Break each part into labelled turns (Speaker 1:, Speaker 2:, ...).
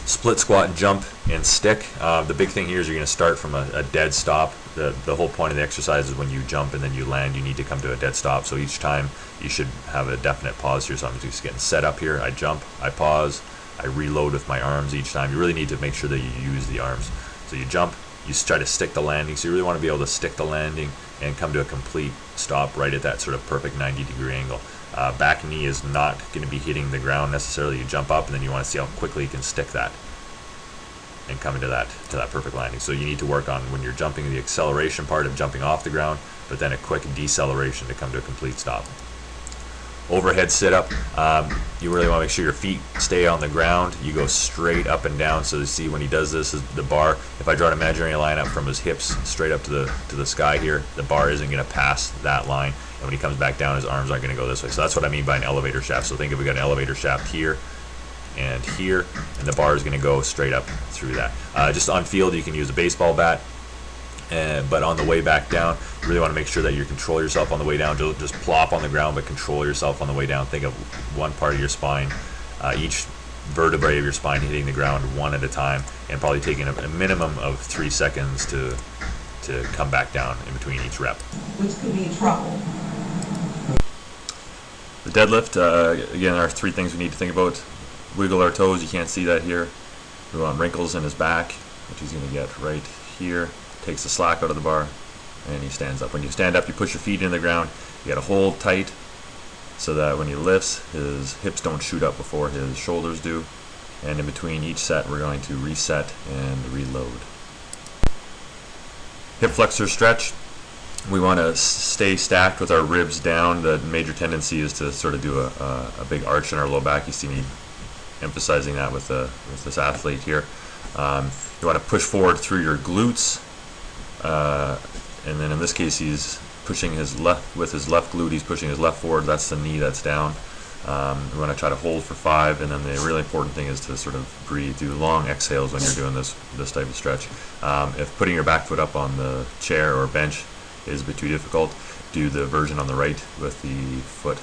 Speaker 1: Split squat, jump, and stick. The big thing here is you're going to start from a dead stop. The whole point of the exercise is when you jump and then you land, you need to come to a dead stop. So each time you should have a definite pause here. So I'm just getting set up here. I jump, I pause, I reload with my arms each time. You really need to make sure that you use the arms. So you jump, you try to stick the landing. So you really want to be able to stick the landing and come to a complete stop right at that sort of perfect 90-degree angle. Back knee is not going to be hitting the ground necessarily. You jump up and then you want to see how quickly you can stick that and come into that perfect landing. So you need to work on, when you're jumping, the acceleration part of jumping off the ground, but then a quick deceleration to come to a complete stop. Overhead sit-up, you really want to make sure your feet stay on the ground. You go straight up and down. So you see when he does this, is the bar, if I draw an imaginary line up from his hips straight up to the sky here, the bar isn't going to pass that line. And when he comes back down, his arms aren't going to go this way. So that's what I mean by an elevator shaft. So think if we got an elevator shaft here and here, and the bar is going to go straight up through that. Just on field, you can use a baseball bat. But on the way back down, you really want to make sure that you control yourself on the way down. Don't just plop on the ground, but control yourself on the way down. Think of one part of your spine, each vertebrae of your spine hitting the ground one at a time, and probably taking a minimum of 3 seconds to come back down in between each rep.
Speaker 2: Which could be trouble.
Speaker 1: The deadlift, again, there are 3 things we need to think about. Wiggle our toes, you can't see that here. We want wrinkles in his back, which he's going to get right here. Takes the slack out of the bar, and he stands up. When you stand up, you push your feet in the ground. You got to hold tight so that when he lifts, his hips don't shoot up before his shoulders do. And in between each set, we're going to reset and reload. Hip flexor stretch. We want to stay stacked with our ribs down. The major tendency is to sort of do a big arch in our low back. You see me emphasizing that with this athlete here. You want to push forward through your glutes. And then in this case, he's pushing his left with his left glute. He's pushing his left forward. That's the knee that's down. We want to try to hold for 5, and then the really important thing is to sort of breathe, do long exhales when you're doing this type of stretch. If putting your back foot up on the chair or bench is a bit too difficult, do the version on the right with the foot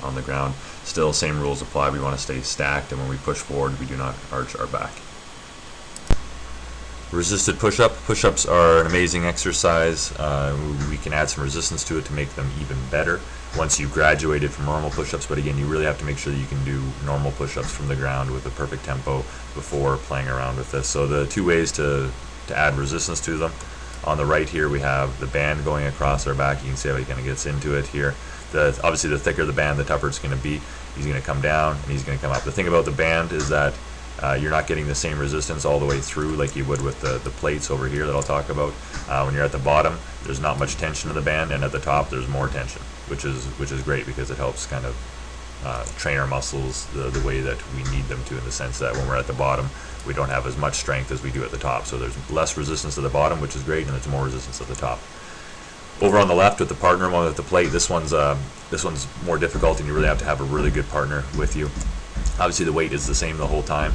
Speaker 1: on the ground. Still, same rules apply. We want to stay stacked, and when we push forward, we do not arch our back. Resisted push-up. Push-ups are an amazing exercise. We can add some resistance to it to make them even better once you've graduated from normal push-ups, but again, you really have to make sure that you can do normal push-ups from the ground with a perfect tempo before playing around with this. So the 2 ways to add resistance to them. On the right here, we have the band going across our back. You can see how he kind of gets into it here. Obviously, the thicker the band, the tougher it's going to be. He's going to come down, and he's going to come up. The thing about the band is that you're not getting the same resistance all the way through like you would with the plates over here that I'll talk about. When you're at the bottom, there's not much tension in the band, and at the top, there's more tension, which is great because it helps kind of train our muscles the way that we need them to, in the sense that when we're at the bottom, we don't have as much strength as we do at the top. So there's less resistance at the bottom, which is great, and there's more resistance at the top. Over on the left with the partner one with the plate, this one's more difficult, and you really have to have a really good partner with you. Obviously, the weight is the same the whole time.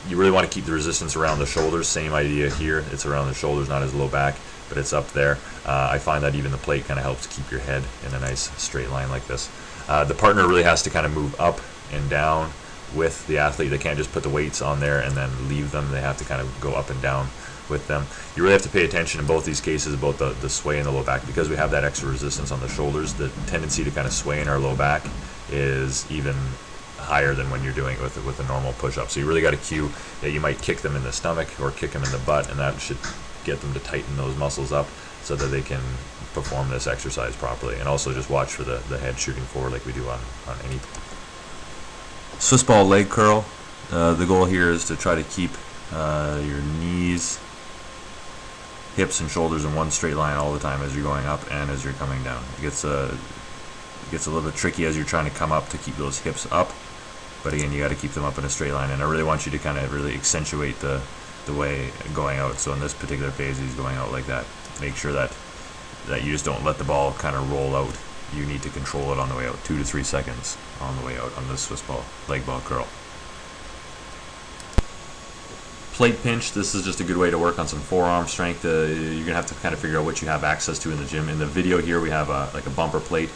Speaker 1: You really want to keep the resistance around the shoulders. Same idea here. It's around the shoulders, not as low back, but it's up there. I find that even the plate kind of helps keep your head in a nice straight line like this. The partner really has to kind of move up and down with the athlete. They can't just put the weights on there and then leave them. They have to kind of go up and down with them. You really have to pay attention in both these cases about the sway in the low back, because we have that extra resistance on the shoulders. The tendency to kind of sway in our low back is even higher than when you're doing it with a normal push-up. So you really got to cue that you might kick them in the stomach or kick them in the butt, and that should get them to tighten those muscles up so that they can perform this exercise properly. And also just watch for the head shooting forward like we do on any Swiss ball leg curl. The goal here is to try to keep your knees, hips, and shoulders in one straight line all the time as you're going up and as you're coming down. It gets a little bit tricky as you're trying to come up to keep those hips up, but again, you got to keep them up in a straight line. And I really want you to kind of really accentuate the way going out. So in this particular phase, he's going out like that. Make sure that you just don't let the ball kind of roll out. You need to control it on the way out. 2 to 3 seconds on the way out on this Swiss ball leg ball curl. Plate pinch. This is just a good way to work on some forearm strength. You're gonna have to kind of figure out what you have access to in the gym. In the video here, we have like a bumper plate.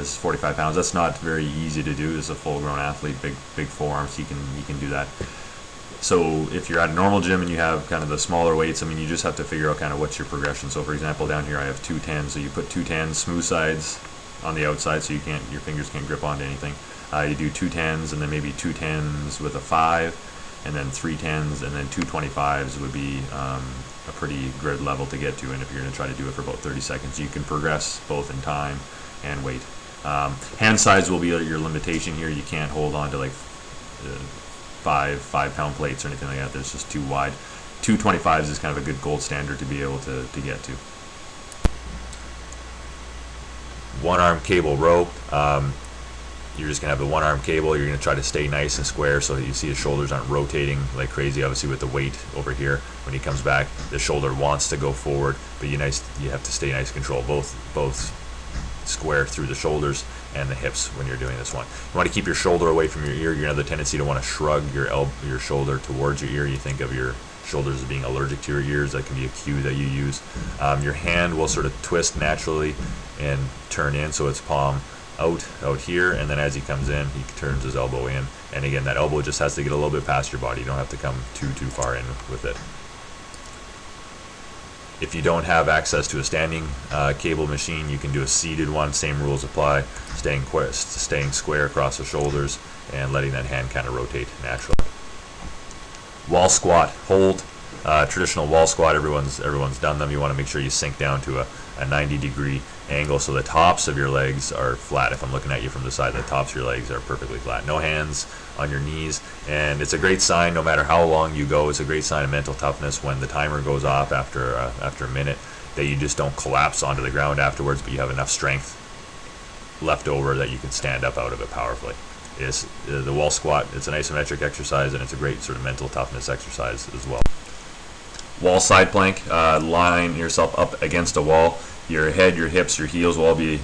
Speaker 1: is 45 pounds. That's not very easy to do as a full-grown athlete. Big forearms. You can do that. So if you're at a normal gym and you have kind of the smaller weights, I mean, you just have to figure out kind of what's your progression. So for example, down here I have 2 10s. So you put 2 10s, smooth sides on the outside, so your fingers can't grip onto anything. You do 2 10s and then maybe 2 10s with a 5, and then 3 10s, and then 2 25s would be a pretty good level to get to. And if you're going to try to do it for about 30 seconds, you can progress both in time and weight. Hand size will be your limitation here. You can't hold on to like 5-pound plates or anything like that. That's just too wide. 2 25s is kind of a good gold standard to be able to get to. One arm cable row. You're just going to have the one arm cable. You're going to try to stay nice and square so that you see his shoulders aren't rotating like crazy. Obviously with the weight over here, when he comes back, the shoulder wants to go forward, but you have to stay nice control, both square through the shoulders and the hips when you're doing this one. You want to keep your shoulder away from your ear. You're going to have the tendency to want to shrug your shoulder towards your ear. You think of your shoulders as being allergic to your ears. That can be a cue that you use. Your hand will sort of twist naturally and turn in, so it's palm out here, and then as he comes in, he turns his elbow in, and again, that elbow just has to get a little bit past your body. You don't have to come too far in with it. If you don't have access to a standing cable machine, you can do a seated one. Same rules apply. Staying square across the shoulders and letting that hand kind of rotate naturally. Wall squat, hold. Traditional wall squat, everyone's done them. You want to make sure you sink down to a 90-degree angle so the tops of your legs are flat. If I'm looking at you from the side, the tops of your legs are perfectly flat. No hands on your knees, and it's a great sign no matter how long you go. It's a great sign of mental toughness when the timer goes off after a minute, that you just don't collapse onto the ground afterwards, but you have enough strength left over that you can stand up out of it powerfully. Is the wall squat. It's an isometric exercise, and it's a great sort of mental toughness exercise as well. Wall side plank, line yourself up against a wall. Your head, your hips, your heels will all be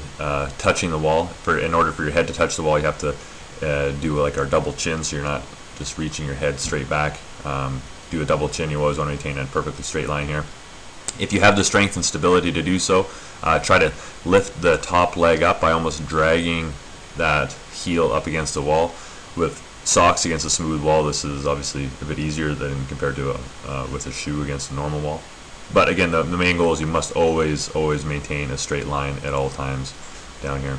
Speaker 1: touching the wall. In order for your head to touch the wall, you have to do like our double chin, so you're not just reaching your head straight back. Do a double chin. You always want to maintain a perfectly straight line here. If you have the strength and stability to do so, try to lift the top leg up by almost dragging that heel up against the wall. With socks against a smooth wall, this is obviously a bit easier than compared to with a shoe against a normal wall. But again, the main goal is you must always maintain a straight line at all times down here.